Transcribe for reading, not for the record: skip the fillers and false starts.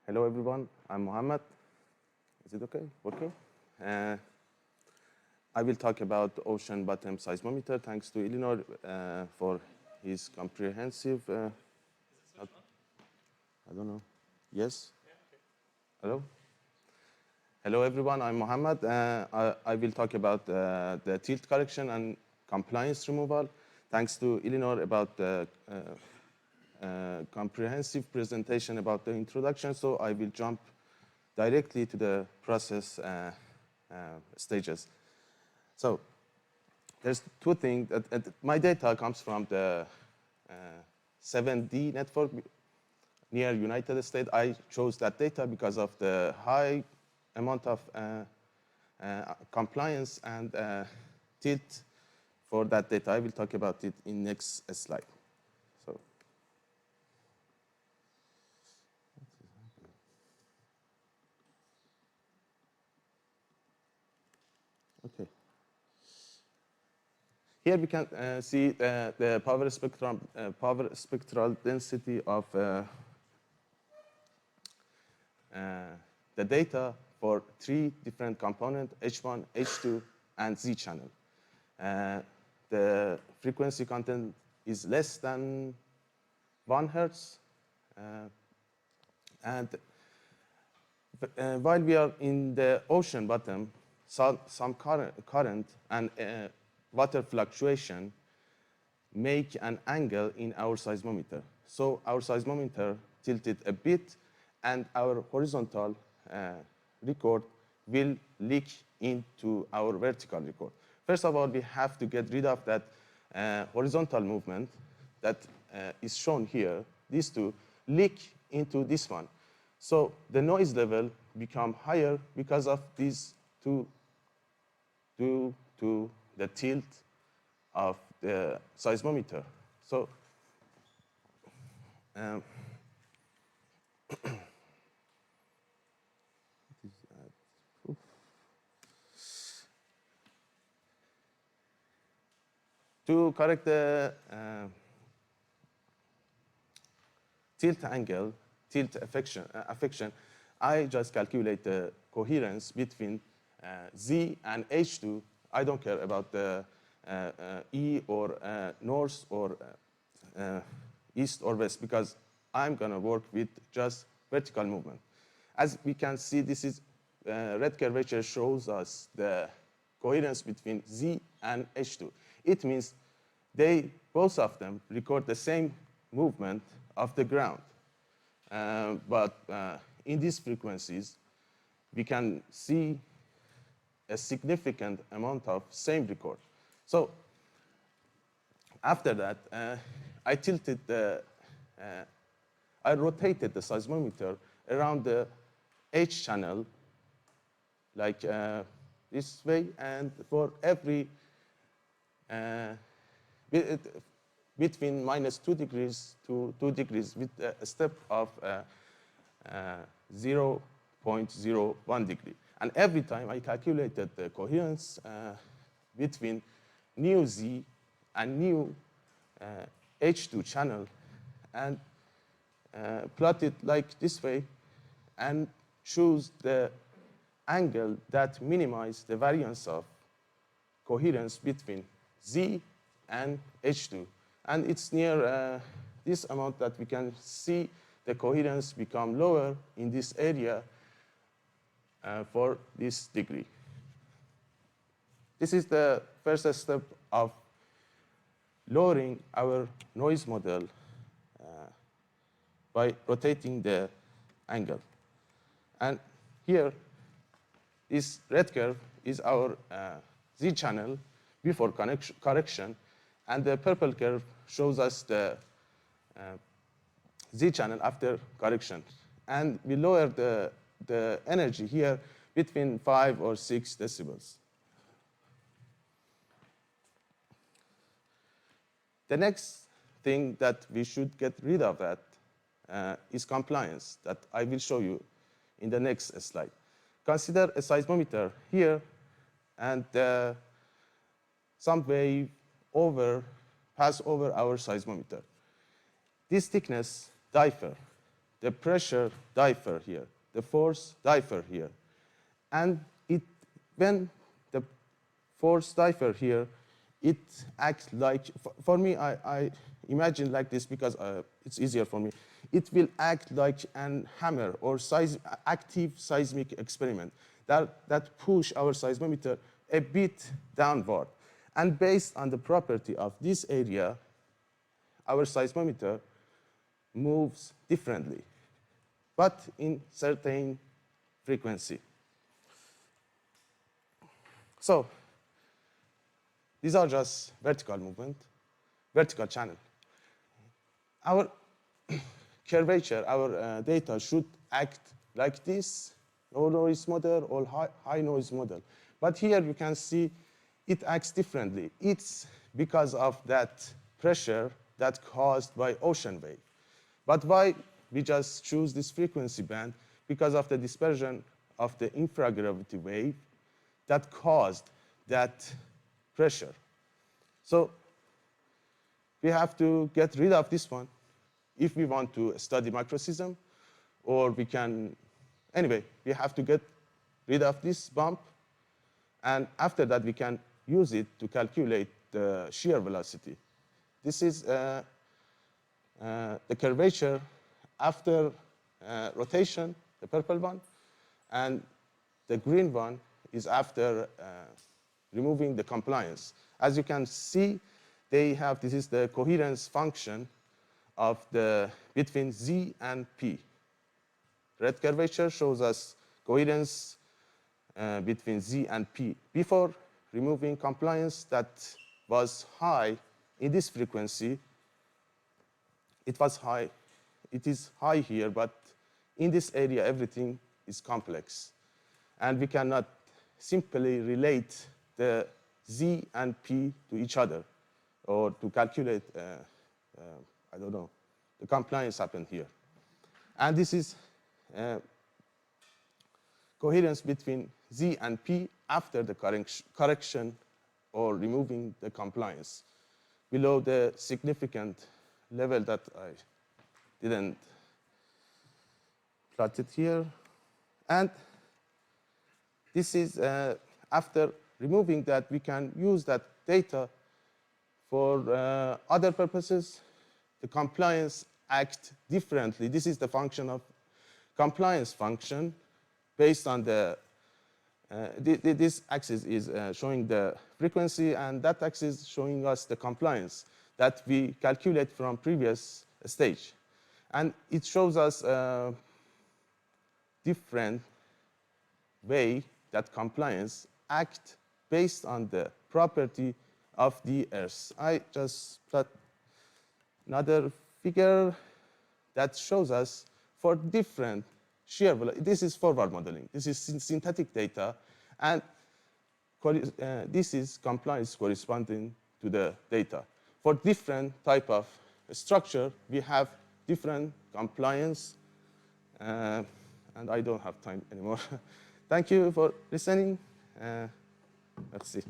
Hello, everyone. I'm Mohammad. Is it okay? Working? I will talk about ocean bottom seismometer. Thanks to Eleanor for his comprehensive. I don't know. Yes? Hello? Hello, everyone. I'm Mohammad. I will talk about the tilt correction and compliance removal. Thanks to Eleanor about the comprehensive presentation about the introduction, so I will jump directly to the process stages. So there's two things. My data comes from the 7D network near United States. I chose that data because of the high amount of compliance and tilt for that data. I will talk about it in next slide. So. Okay. Here we can see the power spectral density of the data for three different components: H1, H2, and Z channel. The frequency content is less than 1 Hertz. And while we are in the ocean bottom, some current and water fluctuation make an angle in our seismometer. So our seismometer tilted a bit, and our horizontal record will leak into our vertical record. First of all, we have to get rid of that horizontal movement that is shown here. These two leak into this one. So the noise level become higher because of these two due to the tilt of the seismometer. So to correct the tilt angle, tilt affection, I just calculate the coherence between Z and H2. I don't care about the E or north or east or west, because I'm going to work with just vertical movement. As we can see, this is red curvature shows us the coherence between Z and H2. It means both of them record the same movement of the ground. But in these frequencies, we can see a significant amount of same record. So after that, I rotated the seismometer around the H channel, like this way, and for every between -2 degrees to 2 degrees with a step of 0.01 degree. And every time I calculated the coherence between new Z and new H2 channel, and plot it like this way, and choose the angle that minimizes the variance of coherence between Z and H2. And it's near this amount that we can see the coherence become lower in this area for this degree. This is the first step of lowering our noise model by rotating the angle. And here, this red curve is our Z channel before correction, and the purple curve shows us the Z channel after correction. And we lower the energy here between 5 or 6 decibels. The next thing that we should get rid of that is compliance, that I will show you in the next slide. Consider a seismometer here, and some wave pass over our seismometer. This thickness differs the pressure differ here, the force differ here. And when the force differ here, it acts like, for me, I imagine like this because it's easier for me. It will act like an hammer or active seismic experiment that push our seismometer a bit downward. And based on the property of this area, our seismometer moves differently, but in certain frequency. So these are just vertical movement, vertical channel. Our curvature, our data should act like this, low noise model or high noise model. But here you can see it acts differently. It's because of that pressure that caused by ocean wave. But why we just choose this frequency band? Because of the dispersion of the infragravity wave that caused that pressure. So we have to get rid of this one if we want to study microsystem, or we can, anyway, we have to get rid of this bump, and after that we can use it to calculate the shear velocity. This is the curvature after rotation, the purple one, and the green one is after removing the compliance. As you can see, they have, this is the coherence function of between Z and P. Red curvature shows us coherence between Z and P. Before removing compliance that was high in this frequency, it was high. It is high here, but in this area, everything is complex. And we cannot simply relate the Z and P to each other or to calculate, I don't know, the compliance happened here. And this is coherence between Z and P after the correction or removing the compliance below the significant level that I didn't plot it here. And this is after removing that, we can use that data for other purposes. The compliance act differently. This is the function of compliance function based on the, this axis is showing the frequency, and that axis showing us the compliance that we calculate from previous stage. And it shows us a different way that compliance act based on the property of the Earth. I just plot another figure that shows us for different shear velocity. This is forward modeling. This is synthetic data, and this is compliance corresponding to the data. For different type of structure, we have different compliance, and I don't have time anymore. Thank you for listening. Let's see.